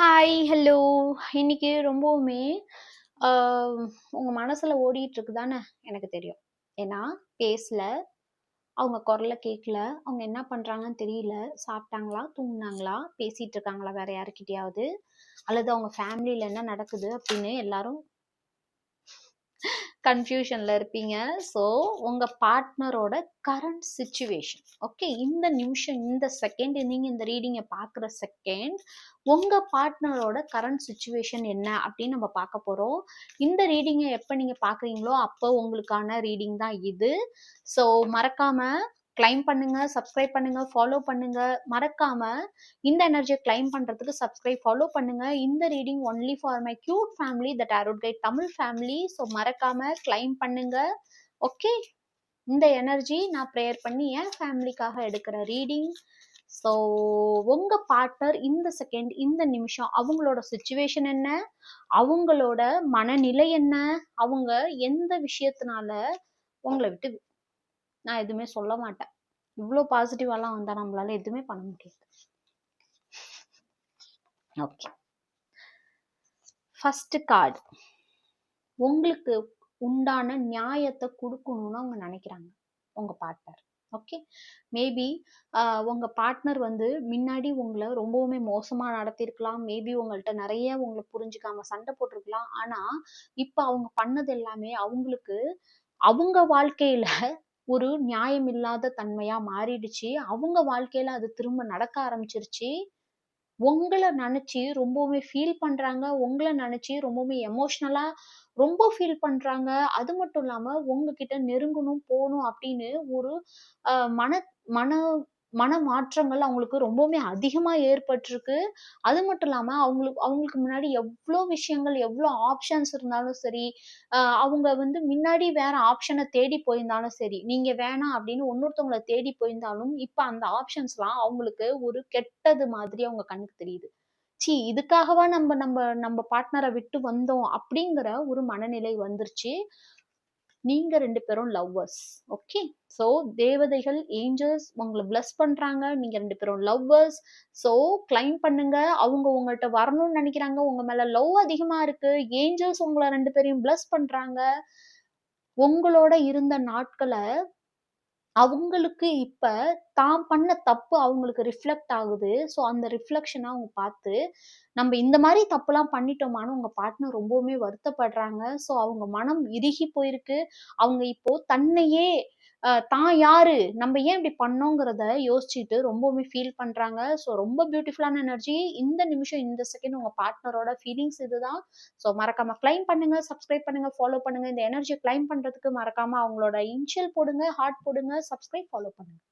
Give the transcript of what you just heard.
Hi, hello. இன்னைக்கு ரொம்பவுமே ஆ, உங்க மனசுல ஓடிட்டு இருக்குதானே எனக்கு தெரியும். ஏன்னா பேசல, அவங்க குரல கேட்கல, அவங்க என்ன பண்றாங்கன்னு தெரியல, சாப்பிட்டாங்களா, தூங்குனாங்களா, பேசிட்டு இருக்காங்களா வேற யாருக்கிட்டயாவது, அல்லது அவங்க ஃபேமிலியில என்ன நடக்குது அப்படின்னு எல்லாரும் கன்ஃபியூஷன்ல இருப்பீங்க. ஸோ உங்க பார்ட்னரோட கரண்ட் சிச்சுவேஷன், ஓகே, இந்த நிமிஷம், இந்த செகண்ட், நீங்க இந்த ரீடிங்கை பார்க்குற செகண்ட் உங்க பார்ட்னரோட கரண்ட் சுச்சுவேஷன் என்ன அப்படின்னு நம்ம பார்க்க போறோம். இந்த ரீடிங்கை எப்போ நீங்க பார்க்குறீங்களோ அப்போ உங்களுக்கான ரீடிங் தான் இது. ஸோ மறக்காம கிளைம் பண்ணுங்க, சப்ஸ்கிரைப் பண்ணுங்க, ஃபாலோ பண்ணுங்க. மறக்காம இந்த எனர்ஜியை கிளைம் பண்றதுக்கு சப்ஸ்கிரைப், ஃபாலோ பண்ணுங்க. இந்த reading only for my cute family, the tarot guide Tamil family. So மறக்காம கிளைம் பண்ணுங்க. ஓகே, இந்த எனர்ஜி நான் ப்ரேயர் பண்ணி என் ஃபேமிலிக்காக எடுக்கிற ரீடிங். ஸோ உங்க பார்ட்னர் இந்த செகண்ட், இந்த நிமிஷம் அவங்களோட சுச்சுவேஷன் என்ன, அவங்களோட மனநிலை என்ன, அவங்க எந்த விஷயத்தினால உங்களை விட்டு, நான் எதுவுமே சொல்ல மாட்டேன், இவ்வளோ பாசிட்டிவாலாம் வந்தா நம்மளால எதுவுமே பண்ண முடியாது. ஓகே, ஃபர்ஸ்ட் கார்டு, உங்களுக்கு உண்டான நியாயத்தை கொடுக்கணும்னு அவங்க நினைக்கிறாங்க உங்க பார்ட்னர். ஓகே, மேபி உங்க பார்ட்னர் வந்து முன்னாடி உங்களை ரொம்பவுமே மோசமா நடத்திருக்கலாம், மேபி உங்கள்கிட்ட நிறைய உங்களை புரிஞ்சுக்காம சண்டை போட்டிருக்கலாம். ஆனா இப்ப அவங்க பண்ணது எல்லாமே அவங்களுக்கு அவங்க வாழ்க்கையில ஒரு நியாயம் இல்லாத தன்மையா மாறிடுச்சு. அவங்க வாழ்க்கையில அது திரும்ப நடக்க ஆரம்பிச்சிருச்சு. உங்களை நினைச்சு ரொம்பவுமே ஃபீல் பண்றாங்க, உங்களை நினைச்சு ரொம்பவுமே எமோஷ்னலா ரொம்ப ஃபீல் பண்றாங்க. அது மட்டும் இல்லாம உங்ககிட்ட நெருங்கணும், போகணும் அப்படின்னு ஒரு மன மன மன மாற்றங்கள் அவங்களுக்கு ரொம்பவுமே அதிகமா ஏற்பட்டிருக்கு. அது மட்டும் இல்லாம அவங்களுக்கு அவங்களுக்கு முன்னாடி எவ்வளோ விஷயங்கள், எவ்வளோ ஆப்ஷன்ஸ் இருந்தாலும் சரி, அவங்க வந்து முன்னாடி வேற ஆப்ஷனை தேடி போயிருந்தாலும் சரி, நீங்க வேணாம் அப்படின்னு இன்னொருத்தவங்களை தேடி போயிருந்தாலும் இப்ப அந்த ஆப்ஷன்ஸ்லாம் அவங்களுக்கு ஒரு கெட்டது மாதிரி அவங்க கண்ணுக்கு தெரியுது. ச்சீ, இதுக்காகவா நம்ம நம்ம நம்ம பார்ட்னரை விட்டு வந்தோம் அப்படிங்கிற ஒரு மனநிலை வந்துருச்சு. நீங்க 2 பேரும் லவ்வர்ஸ். ஓகே, ஸோ தேவதைகள், ஏஞ்சல்ஸ் உங்களை பிளஸ் பண்றாங்க. நீங்க 2 பேரும் லவ்வர்ஸ். ஸோ கிளைம் பண்ணுங்க. அவங்க உங்கள்ட்ட வரணும்னு நினைக்கிறாங்க. உங்க மேல லவ் அதிகமா இருக்கு. ஏஞ்சல்ஸ் உங்களை 2 பேரையும் பிளஸ் பண்றாங்க. உங்களோட இருந்த நாட்களை அவங்களுக்கு இப்ப தான் பண்ண தப்பு அவங்களுக்கு ரிஃப்ளெக்ட் ஆகுது. ஸோ அந்த ரிஃப்ளெக்ஷனை அவங்க பார்த்து, நம்ம இந்த மாதிரி தப்புலாம் பண்ணிட்டோமான்னு உங்க பார்ட்னர் ரொம்பவுமே வருத்தப்படுறாங்க. ஸோ அவங்க மனம் இறுகி போயிருக்கு. அவங்க இப்போ தன்னையே தான் யாரு, நம்ம ஏன் இப்படி பண்ணோங்கிறத யோசிச்சுட்டு ரொம்பவுமே ஃபீல் பண்றாங்க. ஸோ ரொம்ப பியூட்டிஃபுல்லான எனர்ஜி இந்த நிமிஷம், இந்த செகண்ட் உங்க பார்ட்னரோட ஃபீலிங்ஸ் இதுதான். ஸோ மறக்காம கிளைம் பண்ணுங்க, சப்ஸ்கிரைப் பண்ணுங்க, ஃபாலோ பண்ணுங்க. இந்த எனர்ஜியை கிளைம் பண்றதுக்கு மறக்காம அவங்களோட இனிஷியல் போடுங்க, ஹார்ட் போடுங்க, சப்ஸ்கிரைப், ஃபாலோ பண்ணுங்க.